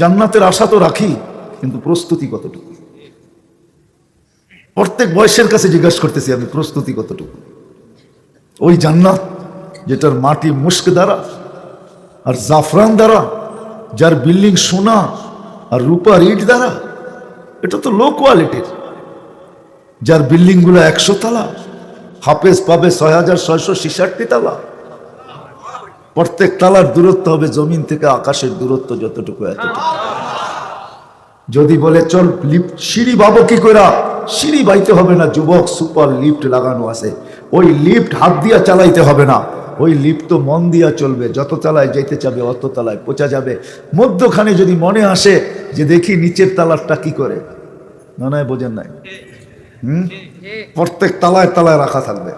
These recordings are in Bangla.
জান্নাতের আশা তো রাখি, কিন্তু প্রস্তুতি কতটুকু? প্রত্যেক বয়সের কাছে জিজ্ঞাসা করতেছি আমি, প্রস্তুতি কতটুকু? ওই জান্নাত যেটার মাটি মুস্ক দ্বারা আর জাফরান দ্বারা, যার বিল্ডিং সোনা আর রূপার ইট দ্বারা, এটা তো লো কোয়ালিটির। যার বিল্ডিং গুলো 100 তলা, হাফেজ পাবে 6666 তালা। প্রত্যেক তালার দূরত্ব হবে জমিন থেকে আকাশের দূরত্ব যতটুকু এতটুকু। যদি বলে চল লিফট সিঁড়ি বাবো কি করে, সিঁড়ি বাইতে হবে না যুবক, সুপার লিফট লাগানো আছে। ওই লিফট হাত দিয়া চালাইতে হবে না, ওই লিফট তো মন দিয়া চলবে। যত তলায় যাইতে চাবে অত তলায় পৌঁছা যাবে। মধ্যখানে যদি মনে আসে যে দেখি নিচের তালারটা কি করে, না নয় বোঝেন নাই? প্রত্যেক তালায় তালায় রাখা থাকবে,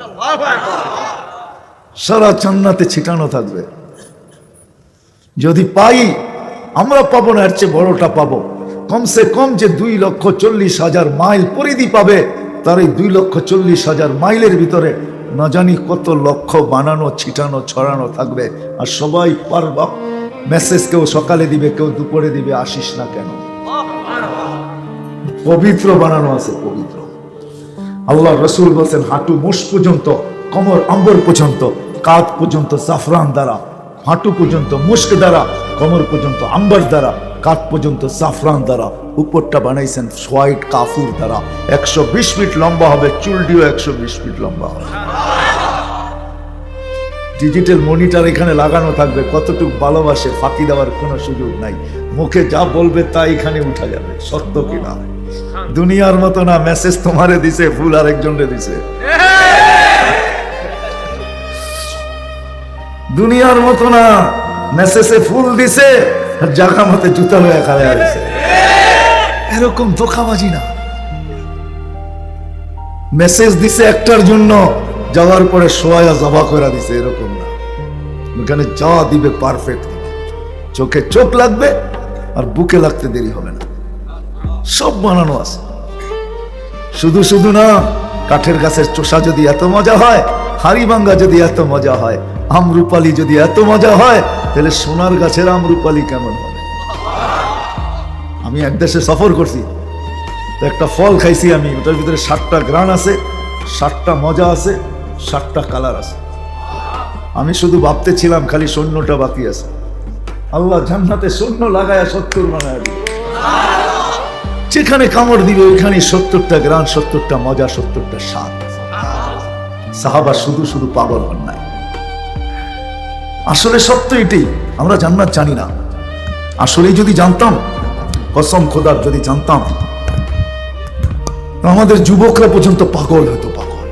সারা জান্নাতে ছিটানো থাকবে। যদি পাই, আমরা পাবো না, এর চেয়ে বড়টা পাবো। কমসে কম যে 2,40,000 মাইল পরিধি পাবে, তার এই 2,40,000 মাইলের ভিতরে না জানি কত লক্ষ বানানো ছিটানো ছড়ানো থাকবে। আর সবাই পারবা মেসেজ, কেউ সকালে দিবে, কেউ দুপুরে দিবে, আসিস না কেন। পবিত্র বানানো আছে, পবিত্র। আল্লাহ রসুল বলছেন হাঁটু মুষ পর্যন্ত, কোমর আম্বর পর্যন্ত, কাঁধ পর্যন্ত জাফরান দ্বারা, হাঁটু পর্যন্ত মুস্ক দ্বারা, কোমর পর্যন্ত আম্বর দ্বারা, কাঁধ পর্যন্ত জাফরান দ্বারা, উপরটা বানাইছেন হোয়াইট কাফুর দ্বারা। 120 ফিট লম্বা হবে, চুলটিও 120 ফিট লম্বা হবে। ডিজিটাল মনিটর এখানে লাগানো থাকবে, কতটুকু ভালোবাসে ফাঁকি দেওয়ার কোনো সুযোগ নাই। মুখে যা বলবে তা এখানে উঠা যাবে, সত্য কিনা। দুনিয়ার মতো না, মেসেজ তোমারে দিছে, ফুল আরেকজনরে দিছে। দুনিয়ার মতো না, মেসেজে ফুল দিছে আর জায়গা মতে জুতা লয়ে খাড়া হয়েছে। এরকম ধোঁকাবাজি না। মেসেজ দিছে একটার জন্য, যাওয়ার পরে সোয়া জবা করে দিছে, এরকম না। ওখানে যা দিবে পারফেক্ট দিবে, চোখে চোখ লাগবে আর বুকে লাগতে দেরি হবে না। সব বানানো আছে। শুধু শুধু না, কাঠের গাছের চোষা যদি এত মজা হয়, হাড়িভাঙ্গা যদি এত মজা হয়, আমরুপালি যদি এত মজা হয়, তাহলে সোনার গাছের আমরুপালি কেমন হবে? আমি এক দেশে সফর করছি, তো একটা ফল খাইছি আমি, ওটার ভিতরে 7টা গ্রান আছে, 7টা মজা আছে, 7টা কালার আছে। আমি শুধু ভাবতে ছিলাম খালি সৈন্যটা বাকি আছে। আল্লাহ জান্নাতে সৈন্য লাগায়া 70 বানায় দিবে। যেখানে কামড় দিবে ওইখানে 70টা গ্রান, 70টা মজা, 70টা স্বাদ। সাহাবা শুধু শুধু পাগল হন নাই। আসলে সত্য এটাই, আমরা জান্নাত জানি না। আসলেই যদি জানতাম, কসম খোদার যদি জানতাম, আমাদের যুবকরা পর্যন্ত পাগল হতো, পাগল।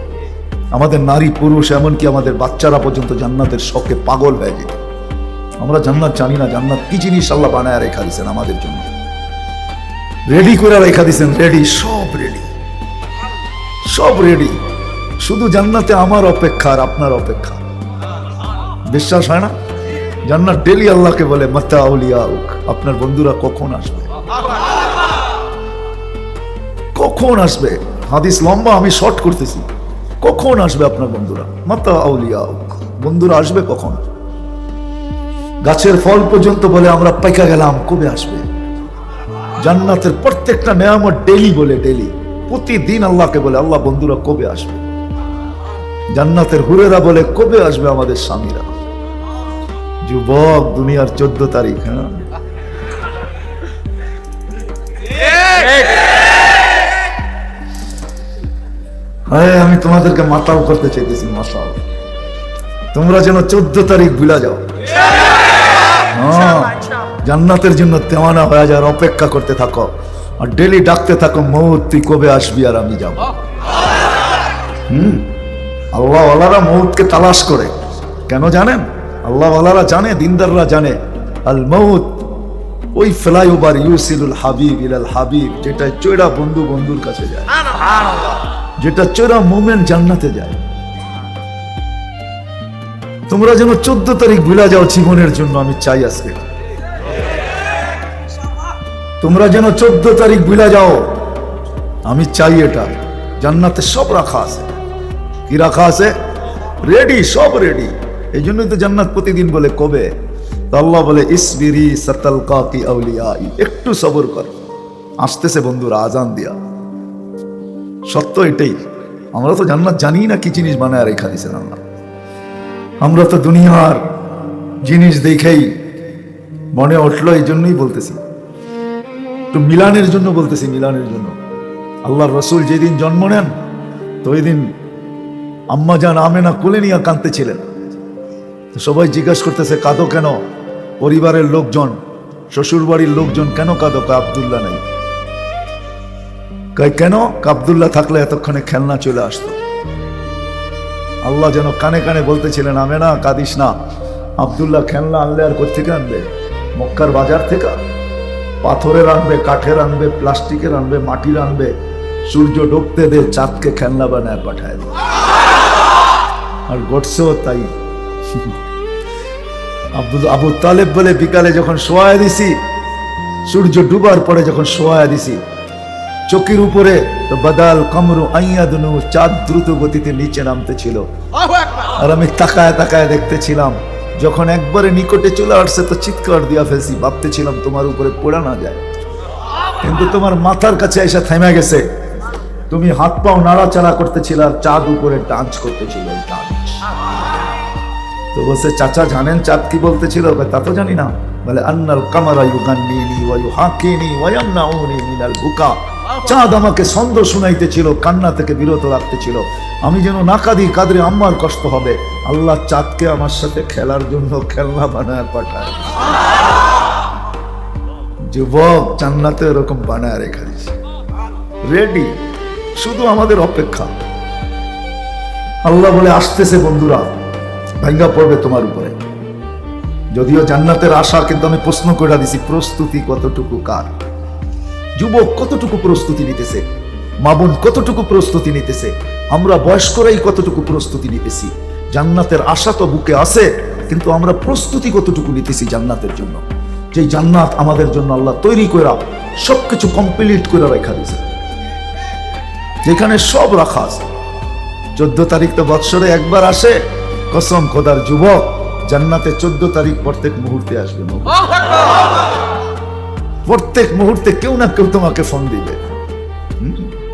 আমাদের নারী পুরুষ এমনকি আমাদের বাচ্চারা পর্যন্ত জান্নাতের শখে পাগল হয়ে যেত। আমরা জান্নাত জানি না, জান্নাত কি জিনিস আল্লাহ বানায় রেখা দিয়েছেন আমাদের জন্য, রেডি করে রেখা দিয়েছেন। রেডি, সব রেডি, সব রেডি। শুধু জান্নাতে আমার অপেক্ষা আর আপনার অপেক্ষা। বিশ্বাস হয় না? জান্নাত ডেলি আল্লাহকে বলে মাতা আউলিয়াউক, আপনার বন্ধুরা কখন আসবে, কখন আসবে। হাদিস লম্বা, আমি শর্ট করতেছি। কখন আসবে আপনার বন্ধুরা? মাতা আউলিয়াউক, বন্ধুরা আসবে কখন? গাছের ফল পর্যন্ত বলে আমরা পাইকা গেলাম, কবে আসবে? জান্নাতের প্রত্যেকটা নেয়ামত ডেলি বলে, ডেলি প্রতিদিন আল্লাহকে বলে আল্লাহ বন্ধুরা কবে আসবে। জান্নাতের হুরেরা বলে কবে আসবে আমাদের স্বামীরা। যুবক, দুনিয়ার 14 তারিখ। হ্যাঁ, আমি তোমাদেরকে মাতাল করতে চাইতেছি, মাসাল। তোমরা যেন 14 তারিখ ভুলা যাও। জান্নাতের জন্য তেমানা হয়ে যাওয়ার অপেক্ষা করতে থাকো, আর ডেলি ডাকতে থাকো, মৌত তুই কবে আসবি আর আমি যাব। আল্লাহ ওয়ালারা মৌতকে তালাশ করে, কেন জানেন? আল্লাহ ওয়ালারা জানে, দিনদাররা জানে, আল মৌত ওই ফ্লাইওভার ইউসিলুল হাবিব ইলাল হাবিব, যেটা চৈরা বন্ধু বন্ধুর কাছে যায়, যেটা চৈরা মুমিন জান্নাতে যায়। তোমরা যেন 14 তারিখ ভুলা যাও জীবনের জন্য, আমি চাই আজকে তোমরা যেন 14 তারিখ ভুলা যাও, আমি চাই এটা। জান্নাতে সব রাখা আছে। কি রাখা আছে? রেডি, সব রেডি। এই জন্যই তো জান্নাত প্রতিদিন বলে কবে তো আল্লাহ বলে ইসবিরি সাতালকাকি আউলিয়াই, একটু সবর কর, আসতেছে বন্ধুরা আজান দিয়া। সত্য এটাই, আমরা তো জান্নাত জানি না কি জিনিস বানায় রেখা দিয়েছেন আল্লাহ। আমরা তো দুনিয়ার জিনিস দেখেই মনে উঠলো, এই জন্যই বলতেছি, একটু মিলানের জন্য বলতেছি, মিলানের জন্য। আল্লাহর রসুল যেদিন জন্ম নেন তো ওই দিন আম্মা জান আমেনা কোলে নিয়ে কাঁদতেছিলেন। তো সবাই জিজ্ঞাসা করতেছে কাঁদো কেন? পরিবারের লোকজন, শ্বশুর বাড়ির লোকজন কেন কাঁদো? আব্দুল্লাহ নাই। কেন? আব্দুল্লাহ থাকলে এতক্ষণে খেলনা চলে আসতো। আল্লাহ যেন কানে কানে বলতেছিলেন আমেনা কাঁদিস না, আব্দুল্লাহ খেলনা আনলে আর কোথেকে আনবে? মক্কার বাজার থেকে। পাথরের আনবে, কাঠের আনবে, প্লাস্টিকের আনবে, মাটির আনবে, সূর্য ডুবতে দে, চাঁদকে খেলনা বানায় পাঠায় দে। আর ঘটছেও তাই। আবু তালেব বলে বিকালে যখন শোয়া দিছি, সূর্য ডুবার পরে যখন শোয়া দিছি, চোখের উপরে তো বাদাল কমরু আইয়াদনু, চাঁদ দ্রুত গতিতে নিচে নামতে ছিল। আর আমি তাকায় তাকায় দেখতেছিলাম, যখন একবারে নিকটে চলে আসছে তো চিৎকার দিয়া ফেলছি, ভাবতেছিলাম তোমার উপরে পড়া না যায়, কিন্তু তোমার মাথার কাছে এসে থেমে গেছে। তুমি হাত পাও নাড়াচাড়া করতেছিল আর চাঁদ উপরে ডান্স করতেছিল। তো বলছে চাচা জানেন চাঁদ কি বলতেছিল? তা তো জানি না। বলে আন্নাল কামারা ইউগান্নিনি ওয়া ইউহাকিনি ওয়া ইয়ামনাউনি মিনাল বুকা। চাঁদ আমাকে ছন্দ শুনাইতেছিল, কান্না থেকে বিরত রাখতেছিল, আমি যেন না কাঁদি, কাঁদলে আম্মার কষ্ট হবে। আল্লাহ চাঁদকে আমার সাথে খেলার জন্য খেলনা বানায় পাঠায়। যুবক জান্নাতে এরকম বানায় রেখে দিয়েছে, রেডি, শুধু আমাদের অপেক্ষা। আল্লাহ বলে আসতেছে বন্ধুরা, ভাঙ্গা পড়বে তোমার উপরে। যদিও জান্নাতের আশা, কিন্তু আমি প্রশ্ন করে দিছি প্রস্তুতি কতটুকু কার? যুবক কতটুকু প্রস্তুতি নিতেছে? মা বোন কতটুকু প্রস্তুতি নিতেছে? আমরা বয়স্করাই কতটুকু প্রস্তুতি নিতেছি? জান্নাতের আশা তো বুকে আছে, কিন্তু আমরা প্রস্তুতি কতটুকু নিতেছি জান্নাতের জন্য? যে জান্নাত আমাদের জন্য আল্লাহ তৈরি করে সবকিছু কমপ্লিট করে রেখা দিয়েছে, যেখানে সব রাখা আছে। 14 তারিখ তো বৎসরে একবার আসে, কসম খোদার যুবক, জান্নাতে 14 তারিখ প্রত্যেক মুহূর্তে আসবে। প্রত্যেক মুহূর্তে কেউ না কেউ তোমাকে ফোন দিবে।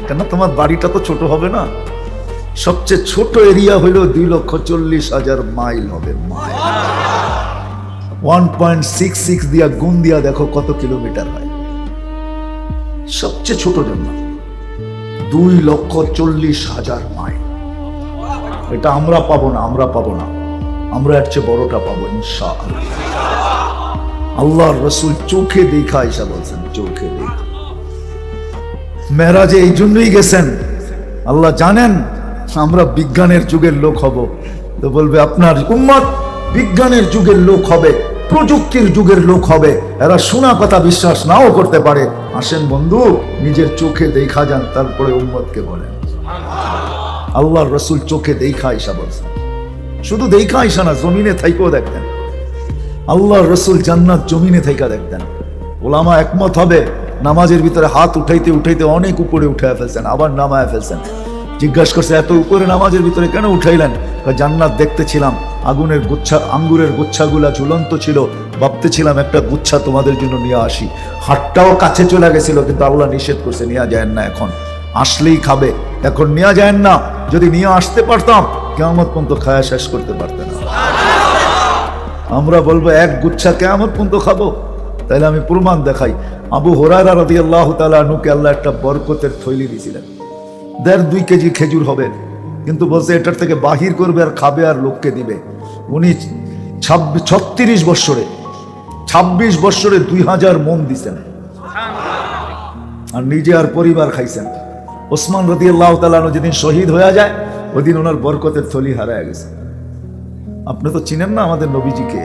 কেন? তোমার বাড়িটা তো ছোট হবে না, সবচেয়ে ছোট এরিয়া হইল 2,40,000 মাইল হবে। 1.66 দিয়া গুণ দিয়া দেখো কত কিলোমিটার হয়। সবচেয়ে ছোট জন্য 2,40,000 মাইল। এটা আমরা পাবো না, আমরা পাবো না, আমরা এর চেয়ে বড়টা পাবো ইনশাআল্লাহ। আল্লাহর রাসূল চোখে দেখা এসা বলছেন, চোখে দেখা। মেরাজে এই জন্যই গেছেন, আল্লাহ জানেন আমরা বিজ্ঞানের যুগের লোক হব, তো বলবে আপনার উম্মত বিজ্ঞানের যুগের লোক হবে, প্রযুক্তির যুগের লোক হবে, এরা শোনা কথা বিশ্বাস নাও করতে পারে। আসেন বন্ধু, নিজের চোখে দেখা যান, তারপরে উম্মতকে বলেন। আল্লাহর রাসূল চোখে দেখা আয়েশা বলছেন, শুধু দেখা আয়েশা না, জমিনে থাইকেও দেখতেন। আল্লাহর রাসূল জান্নাত জমিনে থাইকা দেখতেন। ওলামা একমত হবে, নামাজের ভিতরে হাত উঠাইতে উঠাইতে অনেক উপরে উঠায় ফেলছেন, আবার নামায় ফেলছেন। জিজ্ঞাসা করছে এত উপরে নামাজের ভিতরে কেন উঠাইলেন? জান্নাত দেখতেছিলাম, আগুনের গুচ্ছা, আঙ্গুরের গুচ্ছাগুলা ঝুলন্ত ছিল, ভাবতেছিলাম একটা গুচ্ছা তোমাদের জন্য নিয়ে আসি। হাতটাও কাছে চলে গেছিল, কিন্তু আল্লাহ নিষেধ করছে নিয়ে যায় না, এখন আসলেই খাবে, এখন নিয়ে যায় না। যদি নিয়ে আসতে পারতাম কিয়ামত পর্যন্ত খায়া শেষ করতে পারতেন না। আমরা বলবো এক গুচ্ছা কিয়ামত পর্যন্ত খাবো? তাহলে আমি প্রমাণ দেখাই। আবু হুরায়রা রাদিয়াল্লাহু তাআলা আনহুকে আল্লাহ একটা বরকতের থৈলি দিয়েছিলেন, 1.5-2 কেজি খেজুর হবে, কিন্তু বলছে এটার থেকে বাহির করবে আর খাবে আর লোককে দিবে। উনি 36 বৎসরে 2000 মন দিছেন, আর নিজে আর পরিবার খাইছেন। ওসমান রাদিয়াল্লাহু তাআলা আনহু যেদিন শহীদ হয়ে যায়, ওই দিন ওনার বরকতের থলি হারায় গেছে। আপনি তো চিনেন না আমাদের নবীজিকে,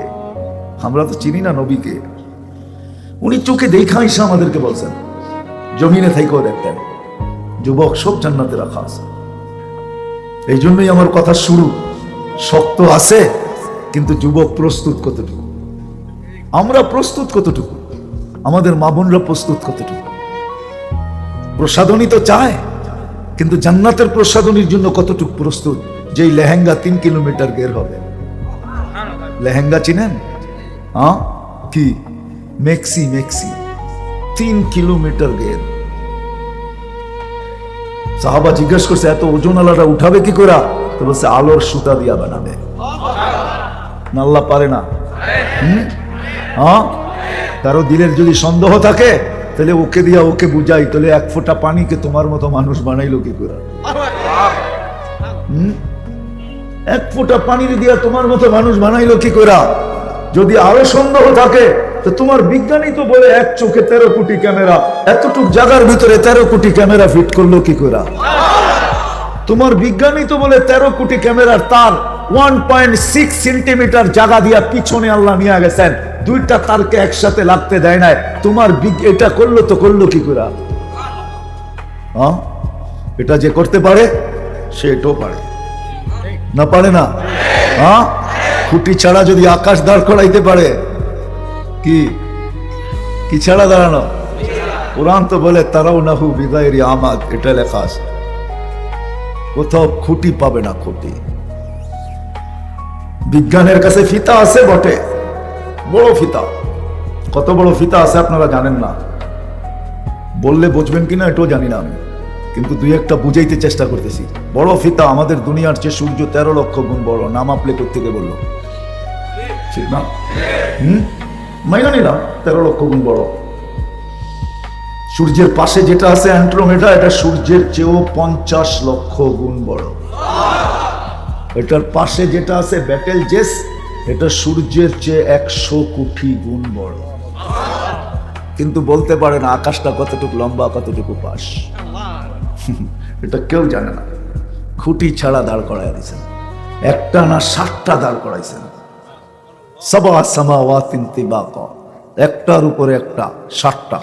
আমরা তো চিনি না নবীকে। উনি চোখে দেখা এসে আমাদেরকে বলছেন, জমিনে থাইকেও দেখতেন। যুবক সব জান্নাতে রাখা আছে। এই জন্যই আমার কথা শুরু, শক্ত আছে, কিন্তু যুবক প্রস্তুত কতটুকু? আমরা প্রস্তুত কতটুকু? আমাদের মা বোনরা প্রস্তুত কতটুকু? প্রসাদনী তো চায়, কিন্তু জান্নাতের প্রসাদনীর জন্য কতটুকু প্রস্তুত? যেই লেহেঙ্গা 3 কিলোমিটার বের হবে। লেহেঙ্গা চিনেন? হ্যাঁ কি মেক্সি মেক্সি 3 কিলোমিটার গেদ। সাহাবা জিজ্ঞেস করছে এত ওজন আলাটা উঠাবে কি করে? তো বলছে আলোর সুতা দিয়া বানাবে। না আল্লাহ পারে না? হ্যাঁ, কারো দিলের যদি সন্দেহ থাকে তাহলে ওকে দিয়া ওকে বুঝাই, তাহলে 1 ফোঁটা পানিকে তোমার মতো মানুষ বানাইলো কি করে? 1 ফোঁটা পানির দিয়া তোমার মতো মানুষ বানাইলো কি করে? যদি আরো সন্দেহ থাকে তো তোমার বিজ্ঞানী তো বলে 1 চোখে 13 কোটি ক্যামেরা, এতটুক জায়গার ভিতরে 13 কোটি ক্যামেরা ফিট করলো কি করে? তোমার বিজ্ঞানী তো বলে 13 কোটি ক্যামেরার তার 1.6 সেন্টিমিটার জায়গা দিয়া পিছনে আল্লাহ নিয়ে গেছেন, 2টা তারকে একসাথে লাগতে দেয় নাই। তোমার এটা করলো তো করলো কি করে? এটা যে করতে পারে সে এটাও পারে, না পারে না? খুঁটি ছাড়া যদি আকাশ দাঁড় করাইতে পারে, কি কি ছাড়া দাঁড়ানো? কোরআন তো বলে তারাও নাহু বিগাইরি আমাদ, এটা লেখা আছে। কোথাও খুঁটি পাবে না, খুঁটি। বিজ্ঞানের কাছে ফিতা আছে বটে, বড় ফিতা। কত বড় ফিতা আছে আপনারা জানেন না, বললে বুঝবেন কিনা এটাও জানি না আমি, কিন্তু 2-1টা বুঝাইতে চেষ্টা করতেছি। বড় ফিতা, আমাদের দুনিয়ার চেয়ে সূর্য 13 লক্ষ গুণ বড়। নাম আপনি কোত্থেকে বললো? ঠিক না? মাইনা নিলাম 13 লক্ষ গুণ বড়। সূর্যের পাশে যেটা আছে অ্যান্ড্রোমেডা, এটা সূর্যের চেয়েও 50 লক্ষ গুণ বড়। এটার পাশে যেটা আছে ব্যাটেল জেস, এটা সূর্যের চেয়ে 100 কোটি গুণ বড়। কিন্তু বলতে পারে না আকাশটা কতটুকু লম্বা, কতটুকু পাশ। এটা কেউ জানে না। খুঁটি ছাড়া দাঁড় করাই দিয়েছেন, একটা না 7টা দাঁড় করাইছেন। সাবা সামাওয়াতিন তিবাকা, একটার উপরে একটা 7টা।